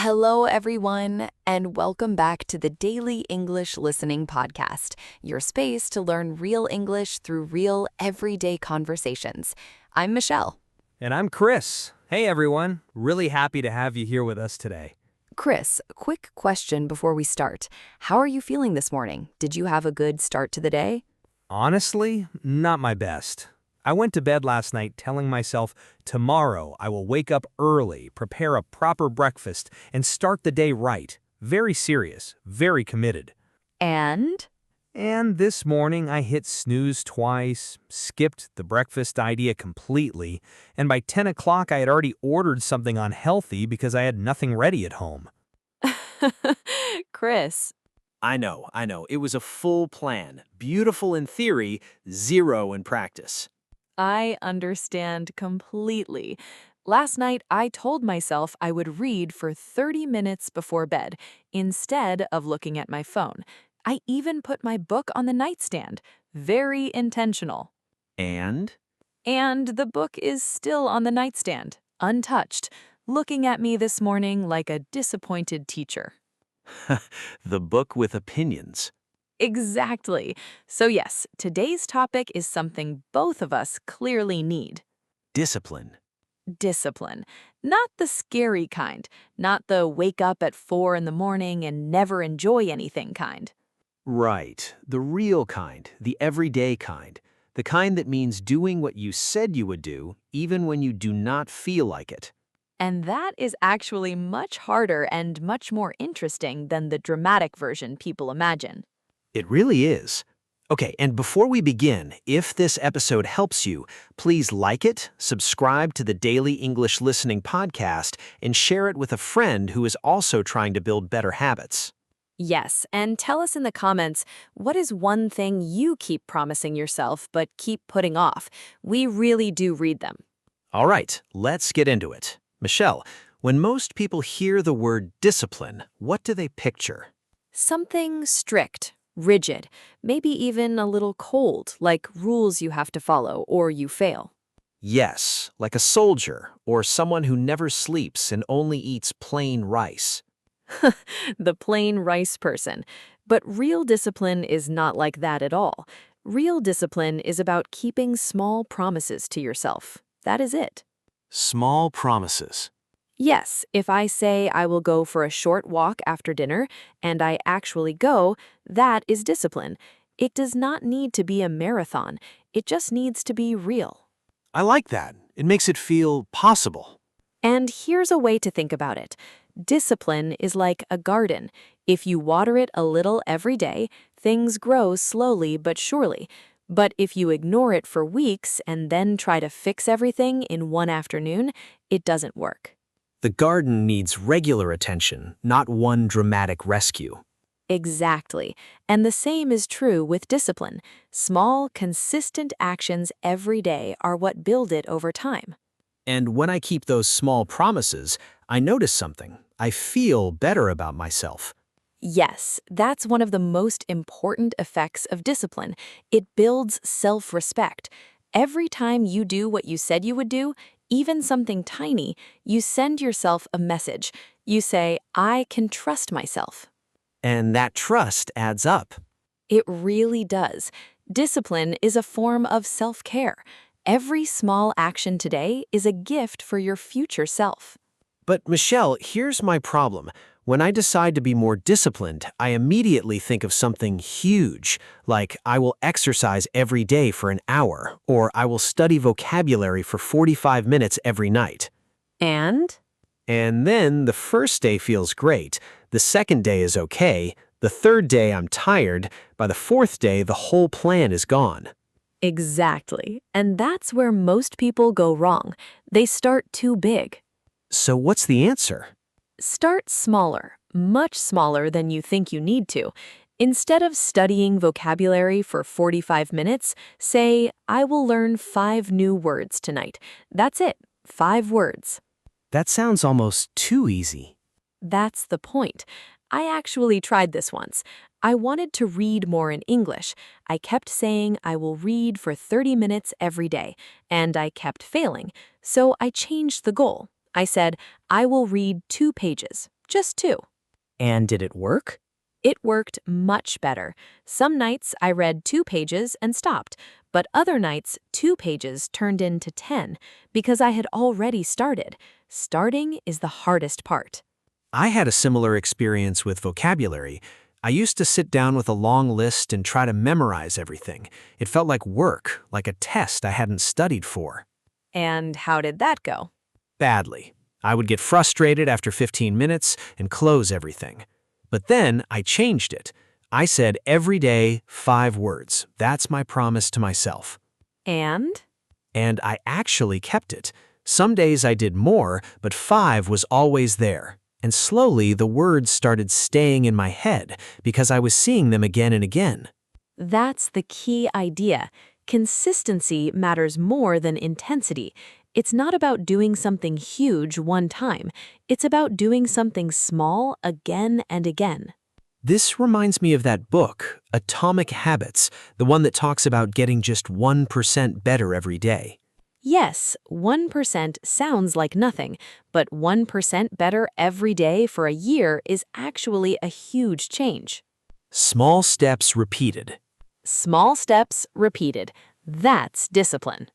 Hello, everyone, and welcome back to the Daily English Listening Podcast, your space to learn real English through real, everyday conversations. I'm Michelle. And I'm Chris. Hey, everyone. Really happy to have you here with us today. Chris, quick question before we start. How are you feeling this morning? Did you have a good start to the day? Honestly, not my best. I went to bed last night telling myself tomorrow I will wake up early, prepare a proper breakfast, and start the day right. Very serious, very committed. And? And this morning I hit snooze twice, skipped the breakfast idea completely, and by 10 o'clock I had already ordered something unhealthy because I had nothing ready at home. Chris. I know. It was a full plan. Beautiful in theory, zero in practice. I understand completely. Last night, I told myself I would read for 30 minutes before bed instead of looking at my phone. I even put my book on the nightstand. Very intentional. And? And the book is still on the nightstand, untouched, looking at me this morning like a disappointed teacher. The book with opinions. Exactly. So yes, today's topic is something both of us clearly need. Discipline. Discipline. Not the scary kind, not the wake up at 4 in the morning and never enjoy anything kind. Right. The real kind. The everyday kind. The kind that means doing what you said you would do, even when you do not feel like it. And that is actually much harder and much more interesting than the dramatic version people imagine. It really is. Okay, and before we begin, if this episode helps you, please like it, subscribe to the Daily English Listening Podcast, and share it with a friend who is also trying to build better habits. Yes, and tell us in the comments, what is one thing you keep promising yourself but keep putting off? We really do read them. All right, let's get into it. Michelle, when most people hear the word discipline, what do they picture? Something strict, rigid, maybe even a little cold, like rules you have to follow or you fail. Yes, like a soldier or someone who never sleeps and only eats plain rice. The plain rice person. But real discipline is not like that at all. Real discipline is about keeping small promises to yourself. That is it. Small promises. Yes, if I say I will go for a short walk after dinner and I actually go, that is discipline. It does not need to be a marathon. It just needs to be real. I like that. It makes it feel possible. And here's a way to think about it. Discipline is like a garden. If you water it a little every day, things grow slowly but surely. But if you ignore it for weeks and then try to fix everything in one afternoon, it doesn't work. The garden needs regular attention, not one dramatic rescue. Exactly. And the same is true with discipline. Small, consistent actions every day are what build it over time. And when I keep those small promises, I notice something. I feel better about myself. Yes, that's one of the most important effects of discipline. It builds self-respect. Every time you do what you said you would do, even something tiny, you send yourself a message. You say, I can trust myself. And that trust adds up. It really does. Discipline is a form of self-care. Every small action today is a gift for your future self. But Michelle, here's my problem. When I decide to be more disciplined, I immediately think of something huge, like I will exercise every day for an hour, or I will study vocabulary for 45 minutes every night. And then the first day feels great, the second day is okay, the third day I'm tired, by the fourth day the whole plan is gone. exactly. And that's where most people go wrong. They start too big. So what's the answer? Start smaller, much smaller than you think you need to. Instead of studying vocabulary for 45 minutes, say, I will learn 5 new words tonight. That's it, 5 words. That sounds almost too easy. That's the point. I actually tried this once. I wanted to read more in English. I kept saying I will read for 30 minutes every day, and I kept failing. So I changed the goal. I said, I will read 2 pages, just 2. And did it work? It worked much better. Some nights I read 2 pages and stopped, but other nights 2 pages turned into 10 because I had already started. Starting is the hardest part. I had a similar experience with vocabulary. I used to sit down with a long list and try to memorize everything. It felt like work, like a test I hadn't studied for. And how did that go? Badly. I would get frustrated after 15 minutes and close everything. But then I changed it. I said every day 5 words. That's my promise to myself. And? And I actually kept it. Some days I did more, but 5 was always there. And slowly the words started staying in my head because I was seeing them again and again. That's the key idea. Consistency matters more than intensity. It's not about doing something huge one time. It's about doing something small again and again. This reminds me of that book, Atomic Habits, the one that talks about getting just 1% better every day. Yes, 1% sounds like nothing, but 1% better every day for a year is actually a huge change. Small steps repeated. Small steps repeated. That's discipline.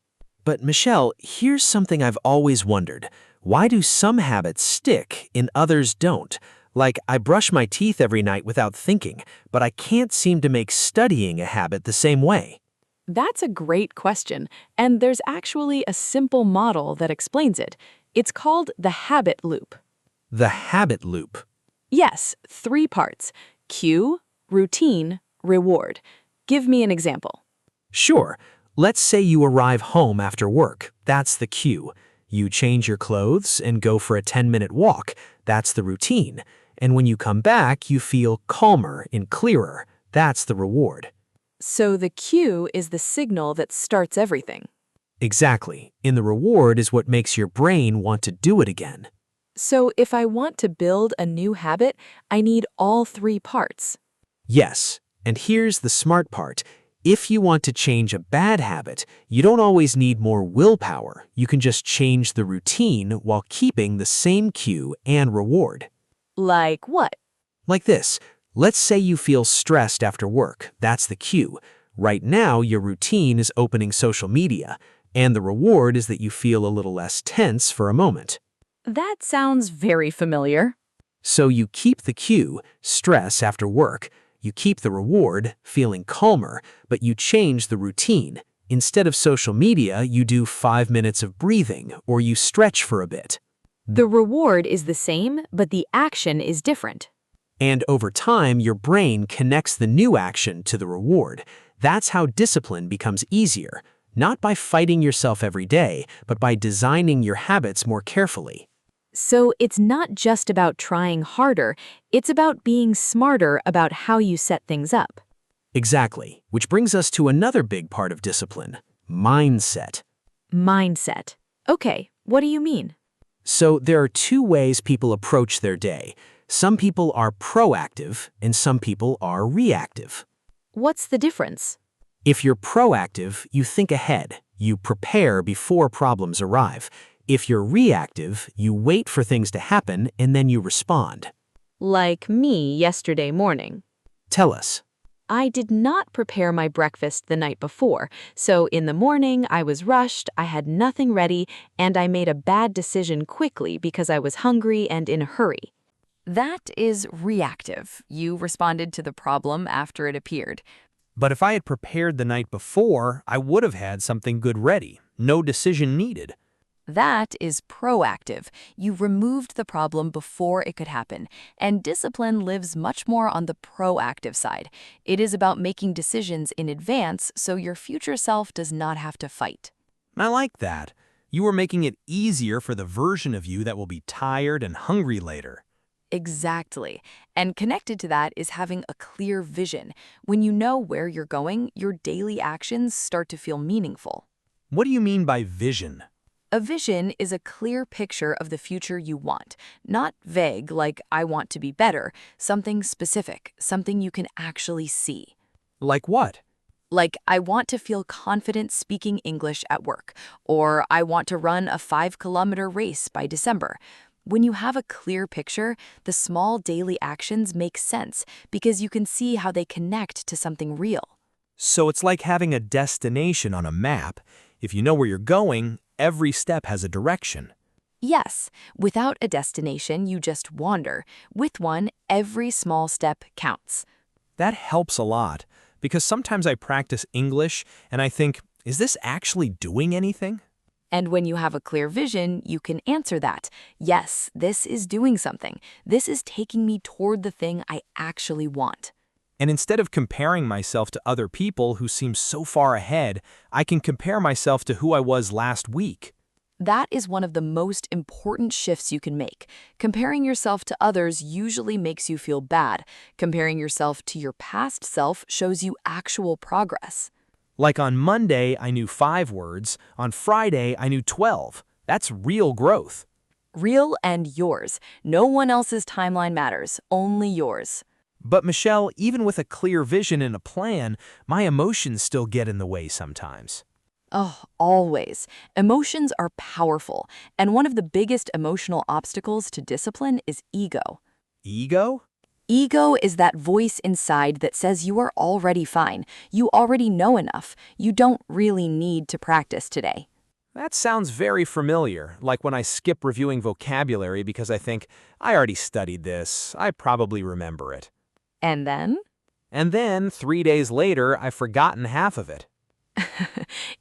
But Michelle, here's something I've always wondered. Why do some habits stick and others don't? Like, I brush my teeth every night without thinking, but I can't seem to make studying a habit the same way. That's a great question, and there's actually a simple model that explains it. It's called the habit loop. The habit loop. Yes, 3 parts: cue, routine, reward. Give me an example. Sure. Let's say you arrive home after work. That's the cue. You change your clothes and go for a 10-minute walk. That's the routine. And when you come back, you feel calmer and clearer. That's the reward. So the cue is the signal that starts everything. Exactly. And the reward is what makes your brain want to do it again. So if I want to build a new habit, I need all 3 parts. Yes. And here's the smart part. If you want to change a bad habit, you don't always need more willpower. You can just change the routine while keeping the same cue and reward. Like what? Like this. Let's say you feel stressed after work. That's the cue. Right now, your routine is opening social media, and the reward is that you feel a little less tense for a moment. That sounds very familiar. So you keep the cue, stress after work. You keep the reward, feeling calmer, but you change the routine. Instead of social media, you do 5 minutes of breathing, or you stretch for a bit. The reward is the same, but the action is different. And over time, your brain connects the new action to the reward. That's how discipline becomes easier, not by fighting yourself every day, but by designing your habits more carefully. So it's not just about trying harder, it's about being smarter about how you set things up. Exactly, which brings us to another big part of discipline, mindset. Mindset. Okay, what do you mean? So there are 2 ways people approach their day. Some people are proactive and some people are reactive. What's the difference? If you're proactive, you think ahead. You prepare before problems arrive. If you're reactive, you wait for things to happen and then you respond. Like me yesterday morning. Tell us. I did not prepare my breakfast the night before, so in the morning I was rushed, I had nothing ready, and I made a bad decision quickly because I was hungry and in a hurry. That is reactive. You responded to the problem after it appeared. But if I had prepared the night before, I would have had something good ready. No decision needed. That is proactive. You removed the problem before it could happen, and discipline lives much more on the proactive side. It is about making decisions in advance so your future self does not have to fight. I like that. You are making it easier for the version of you that will be tired and hungry later. Exactly. And connected to that is having a clear vision. When you know where you're going, your daily actions start to feel meaningful. What do you mean by vision? A vision is a clear picture of the future you want, not vague like I want to be better, something specific, something you can actually see. Like what? Like, I want to feel confident speaking English at work, or I want to run a 5-kilometer race by December. When you have a clear picture, the small daily actions make sense because you can see how they connect to something real. So it's like having a destination on a map. If you know where you're going, every step has a direction. Yes, without a destination, you just wander. With one, every small step counts. That helps a lot, because sometimes I practice English and I think, is this actually doing anything? And when you have a clear vision, you can answer that. Yes, this is doing something. This is taking me toward the thing I actually want. And instead of comparing myself to other people who seem so far ahead, I can compare myself to who I was last week. That is one of the most important shifts you can make. Comparing yourself to others usually makes you feel bad. Comparing yourself to your past self shows you actual progress. Like on Monday, I knew 5 words. On Friday, I knew 12. That's real growth. Real and yours. No one else's timeline matters, only yours. But Michelle, even with a clear vision and a plan, my emotions still get in the way sometimes. Oh, always. Emotions are powerful, and one of the biggest emotional obstacles to discipline is ego. Ego? Ego is that voice inside that says you are already fine, you already know enough, you don't really need to practice today. That sounds very familiar, like when I skip reviewing vocabulary because I think, I already studied this, I probably remember it. And then? And then, 3 days later, I've forgotten half of it.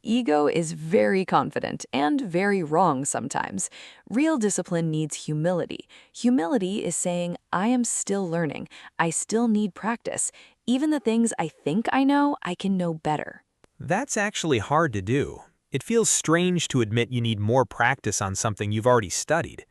Ego is very confident and very wrong sometimes. Real discipline needs humility. Humility is saying, I am still learning. I still need practice. Even the things I think I know, I can know better. That's actually hard to do. It feels strange to admit you need more practice on something you've already studied.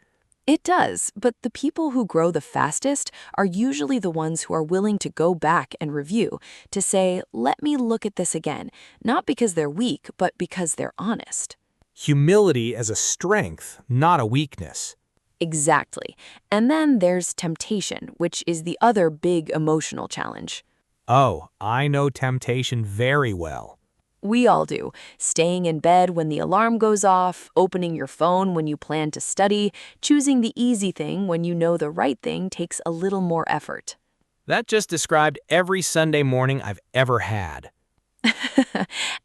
It does, but the people who grow the fastest are usually the ones who are willing to go back and review, to say, let me look at this again, not because they're weak, but because they're honest. Humility as a strength, not a weakness. Exactly. And then there's temptation, which is the other big emotional challenge. Oh, I know temptation very well. We all do. Staying in bed when the alarm goes off, opening your phone when you plan to study, choosing the easy thing when you know the right thing takes a little more effort. That just described every Sunday morning I've ever had.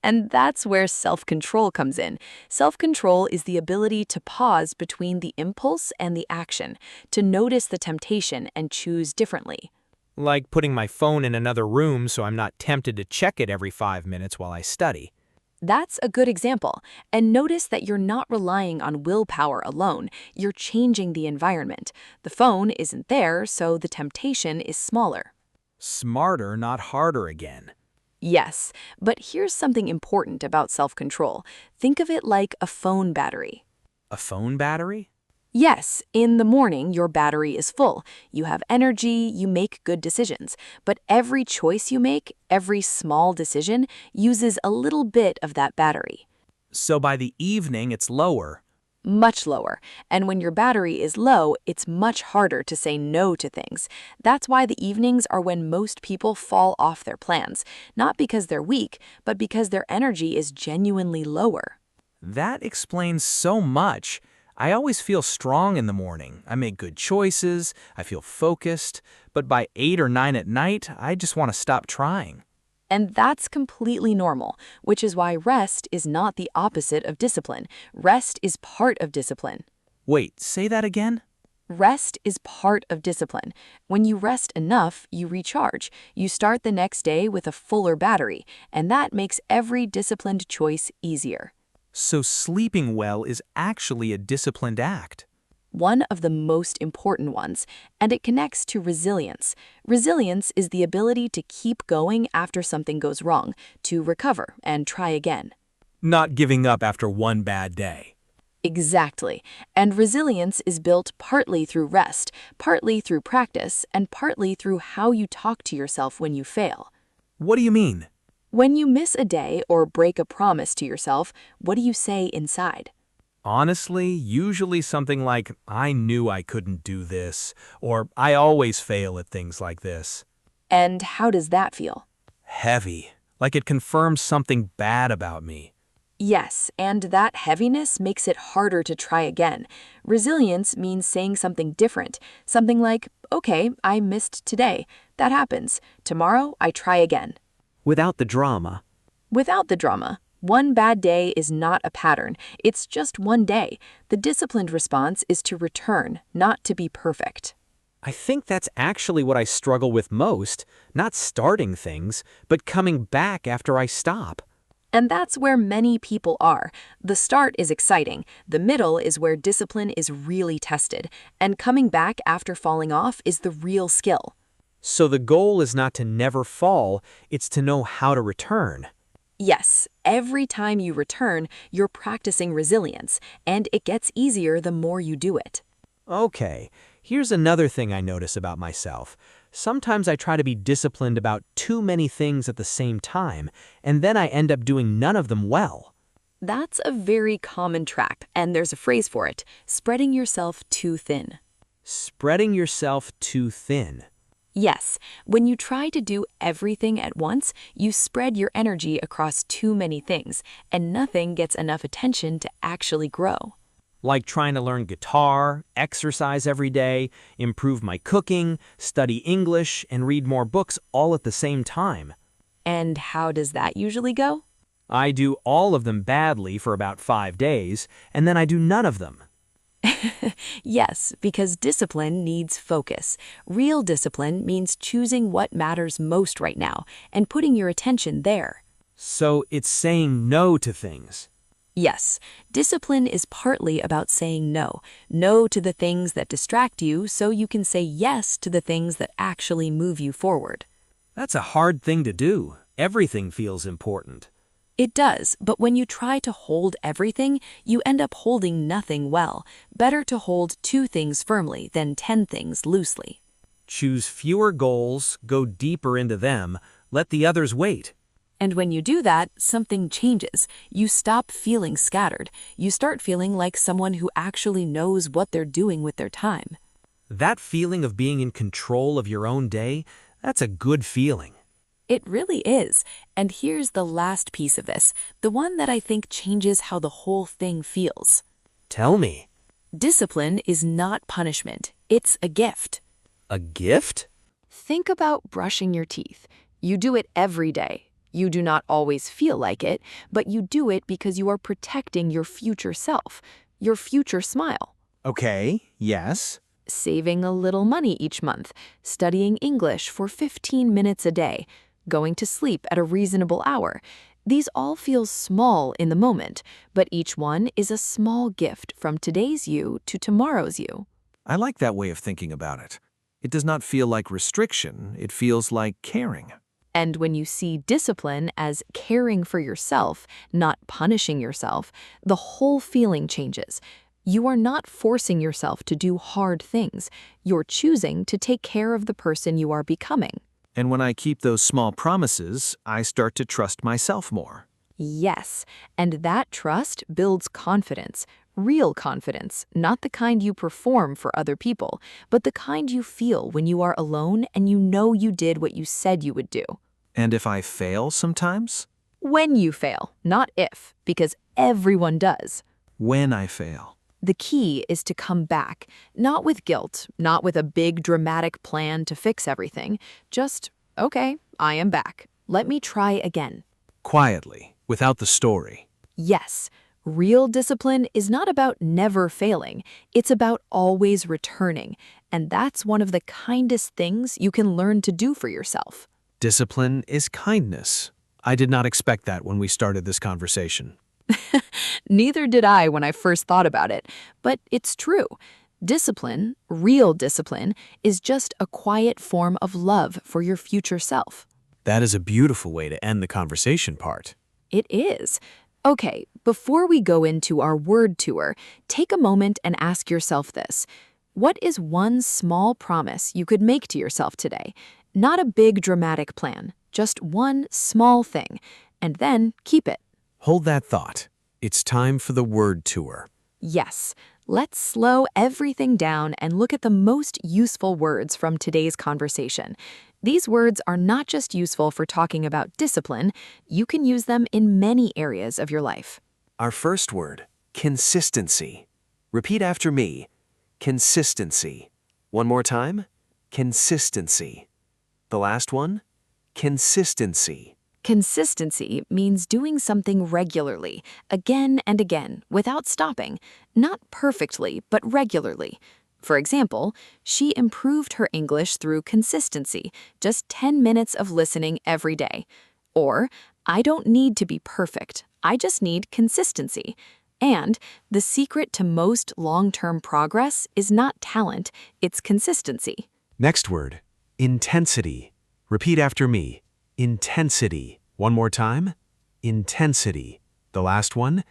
And that's where self-control comes in. Self-control is the ability to pause between the impulse and the action, to notice the temptation and choose differently. Like putting my phone in another room so I'm not tempted to check it every 5 minutes while I study. That's a good example. And notice that you're not relying on willpower alone. You're changing the environment. The phone isn't there, so the temptation is smaller. Smarter, not harder again. Yes, but here's something important about self-control. Think of it like a phone battery. A phone battery? Yes, in the morning, your battery is full. You have energy, you make good decisions. But every choice you make, every small decision, uses a little bit of that battery. So by the evening, it's lower. Much lower. And when your battery is low, it's much harder to say no to things. That's why the evenings are when most people fall off their plans. Not because they're weak, but because their energy is genuinely lower. That explains so much. I always feel strong in the morning. I make good choices, I feel focused, but by 8 or 9 at night, I just want to stop trying. And that's completely normal, which is why rest is not the opposite of discipline. Rest is part of discipline. Wait, say that again? Rest is part of discipline. When you rest enough, you recharge. You start the next day with a fuller battery, and that makes every disciplined choice easier. So sleeping well is actually a disciplined act. One of the most important ones, and it connects to resilience. Resilience is the ability to keep going after something goes wrong, to recover and try again. Not giving up after one bad day. Exactly. And resilience is built partly through rest, partly through practice, and partly through how you talk to yourself when you fail. What do you mean? When you miss a day or break a promise to yourself, what do you say inside? Honestly, usually something like, I knew I couldn't do this, or I always fail at things like this. And how does that feel? Heavy. like it confirms something bad about me. Yes, and that heaviness makes it harder to try again. Resilience means saying something different, something like, okay, I missed today. That happens. Tomorrow, I try again. Without the drama. Without the drama. One bad day is not a pattern. It's just one day. The disciplined response is to return, not to be perfect. I think that's actually what I struggle with most, not starting things, but coming back after I stop. And that's where many people are. The start is exciting. The middle is where discipline is really tested. And coming back after falling off is the real skill. So the goal is not to never fall, it's to know how to return. Yes, every time you return, you're practicing resilience, and it gets easier the more you do it. Okay, here's another thing I notice about myself. Sometimes I try to be disciplined about too many things at the same time, and then I end up doing none of them well. That's a very common trap, and there's a phrase for it, spreading yourself too thin. Spreading yourself too thin. Yes, when you try to do everything at once, you spread your energy across too many things, and nothing gets enough attention to actually grow. Like trying to learn guitar, exercise every day, improve my cooking, study English, and read more books all at the same time. And how does that usually go? I do all of them badly for about 5 days, and then I do none of them. Yes, because discipline needs focus. Real discipline means choosing what matters most right now and putting your attention there. So it's saying no to things. Yes, discipline is partly about saying no. No to the things that distract you so you can say yes to the things that actually move you forward. That's a hard thing to do. Everything feels important. It does, but when you try to hold everything, you end up holding nothing well. Better to hold 2 things firmly than 10 things loosely. Choose fewer goals, go deeper into them, let the others wait. And when you do that, something changes. You stop feeling scattered. You start feeling like someone who actually knows what they're doing with their time. That feeling of being in control of your own day, that's a good feeling. It really is. And here's the last piece of this, the one that I think changes how the whole thing feels. Tell me. Discipline is not punishment. It's a gift. A gift? Think about brushing your teeth. You do it every day. You do not always feel like it, but you do it because you are protecting your future self, your future smile. Okay, yes. Saving a little money each month, studying English for 15 minutes a day, going to sleep at a reasonable hour. These all feel small in the moment, but each one is a small gift from today's you to tomorrow's you. I like that way of thinking about it. It does not feel like restriction, it feels like caring. And when you see discipline as caring for yourself, not punishing yourself, the whole feeling changes. You are not forcing yourself to do hard things. You're choosing to take care of the person you are becoming. And when I keep those small promises, I start to trust myself more. Yes, and that trust builds confidence, real confidence, not the kind you perform for other people, but the kind you feel when you are alone and you know you did what you said you would do. And if I fail sometimes? When you fail, not if, because everyone does. When I fail. The key is to come back, not with guilt, not with a big dramatic plan to fix everything. Just, okay, I am back. Let me try again. Quietly, without the story. Yes, real discipline is not about never failing. It's about always returning. And that's one of the kindest things you can learn to do for yourself. Discipline is kindness. I did not expect that when we started this conversation. Neither did I when I first thought about it, but it's true. Discipline, real discipline, is just a quiet form of love for your future self. That is a beautiful way to end the conversation part. It is. Okay, before we go into our word tour, take a moment and ask yourself this. What is one small promise you could make to yourself today? Not a big dramatic plan, just one small thing, and then keep it. Hold that thought. It's time for the word tour. Yes, let's slow everything down and look at the most useful words from today's conversation. These words are not just useful for talking about discipline, you can use them in many areas of your life. Our first word, consistency. Repeat after me. Consistency. One more time. Consistency. The last one, consistency. Consistency means doing something regularly, again and again, without stopping. Not perfectly, but regularly. For example, she improved her English through consistency, just 10 minutes of listening every day. Or, I don't need to be perfect, I just need consistency. And the secret to most long-term progress is not talent, it's consistency. Next word, intensity. Repeat after me. Intensity. One more time. Intensity. The last one,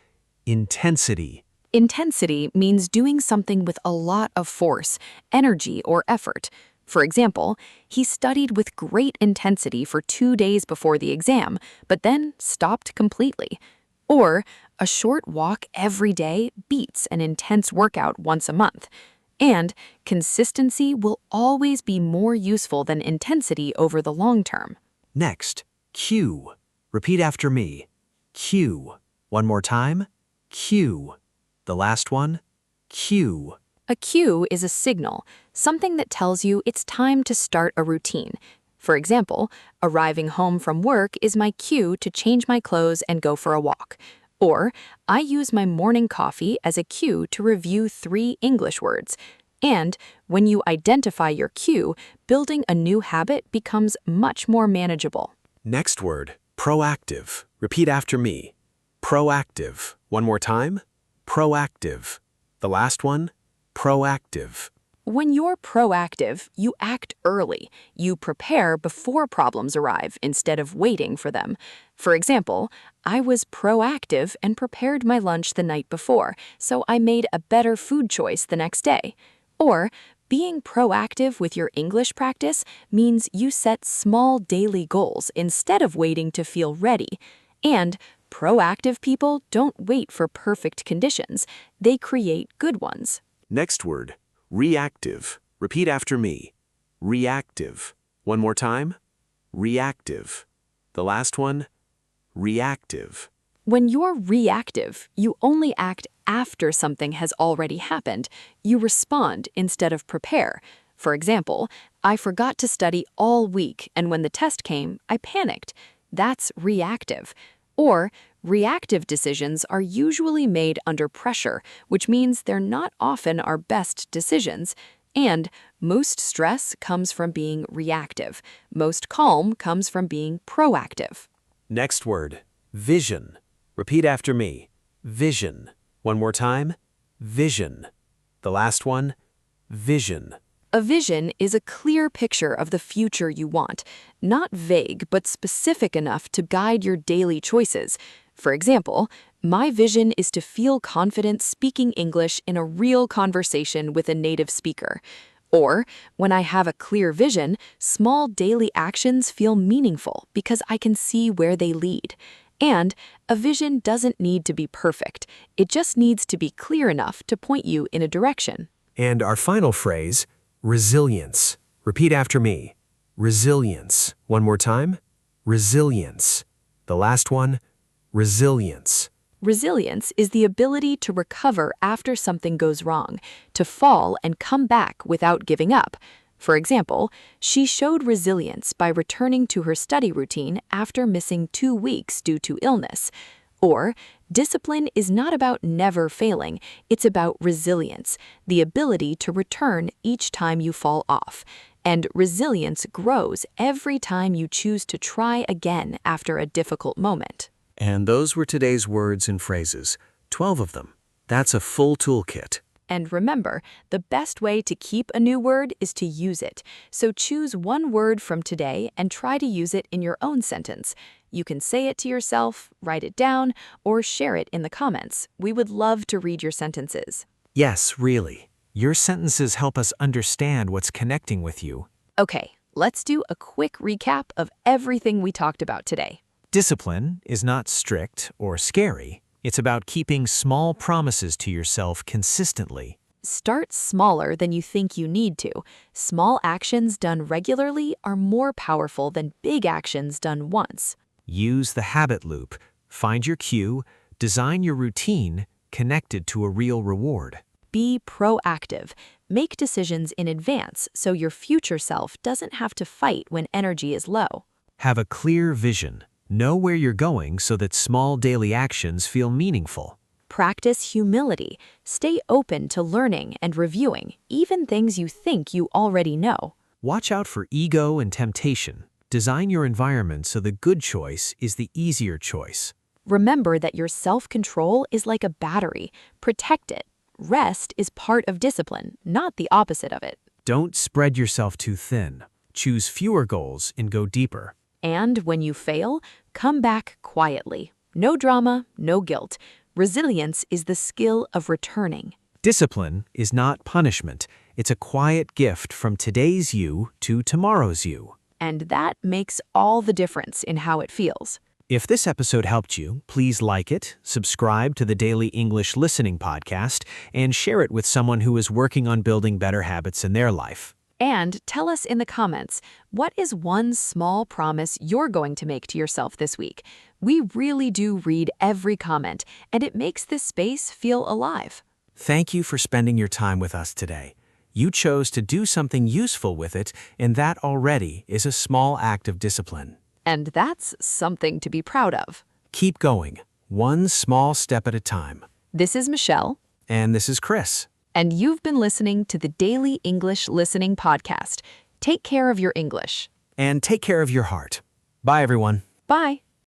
intensity. Intensity means doing something with a lot of force, energy, or effort. For example, he studied with great intensity for 2 days before the exam, but then stopped completely. Or, a short walk every day beats an intense workout once a month. And consistency will always be more useful than intensity over the long term. Next, cue. Repeat after me. Cue. One more time. Cue. The last one, cue. A cue is a signal, something that tells you it's time to start a routine. For example, arriving home from work is my cue to change my clothes and go for a walk. Or, I use my morning coffee as a cue to review 3 English words. And when you identify your cue, building a new habit becomes much more manageable. Next word, proactive. Repeat after me. Proactive. One more time. Proactive. The last one, proactive. When you're proactive, you act early. You prepare before problems arrive instead of waiting for them. For example, I was proactive and prepared my lunch the night before, so I made a better food choice the next day. Or, being proactive with your English practice means you set small daily goals instead of waiting to feel ready. And proactive people don't wait for perfect conditions. They create good ones. Next word, reactive. Repeat after me. Reactive. One more time. Reactive. The last one, reactive. When you're reactive, you only act after something has already happened. You respond instead of prepare. For example, I forgot to study all week, and when the test came, I panicked. That's reactive. Or, reactive decisions are usually made under pressure, which means they're not often our best decisions. And most stress comes from being reactive. Most calm comes from being proactive. Next word, vision. Repeat after me. Vision. One more time. Vision. The last one, vision. A vision is a clear picture of the future you want, not vague but specific enough to guide your daily choices. For example, my vision is to feel confident speaking English in a real conversation with a native speaker. Or, when I have a clear vision, small daily actions feel meaningful because I can see where they lead. And a vision doesn't need to be perfect. It just needs to be clear enough to point you in a direction. And our final phrase, resilience. Repeat after me. Resilience. One more time. Resilience. The last one, resilience. Resilience is the ability to recover after something goes wrong, to fall and come back without giving up. For example, she showed resilience by returning to her study routine after missing 2 weeks due to illness. Or, discipline is not about never failing, it's about resilience, the ability to return each time you fall off. And resilience grows every time you choose to try again after a difficult moment. And those were today's words and phrases, 12 of them. That's a full toolkit. And remember, the best way to keep a new word is to use it. So choose one word from today and try to use it in your own sentence. You can say it to yourself, write it down, or share it in the comments. We would love to read your sentences. Yes, really. Your sentences help us understand what's connecting with you. Okay, let's do a quick recap of everything we talked about today. Discipline is not strict or scary. It's about keeping small promises to yourself consistently. Start smaller than you think you need to. Small actions done regularly are more powerful than big actions done once. Use the habit loop. Find your cue, design your routine connected to a real reward. Be proactive. Make decisions in advance so your future self doesn't have to fight when energy is low. Have a clear vision. Know where you're going so that small daily actions feel meaningful. Practice humility. Stay open to learning and reviewing, even things you think you already know. Watch out for ego and temptation. Design your environment so the good choice is the easier choice. Remember that your self-control is like a battery. Protect it. Rest is part of discipline, not the opposite of it. Don't spread yourself too thin. Choose fewer goals and go deeper. And when you fail, come back quietly. No drama, no guilt. Resilience is the skill of returning. Discipline is not punishment. It's a quiet gift from today's you to tomorrow's you. And that makes all the difference in how it feels. If this episode helped you, please like it, subscribe to the Daily English Listening Podcast, and share it with someone who is working on building better habits in their life. And tell us in the comments, what is one small promise you're going to make to yourself this week? We really do read every comment, and it makes this space feel alive. Thank you for spending your time with us today. You chose to do something useful with it, and that already is a small act of discipline. And that's something to be proud of. Keep going, one small step at a time. This is Michelle. And this is Chris. And you've been listening to the Daily English Listening Podcast. Take care of your English. And take care of your heart. Bye, everyone. Bye.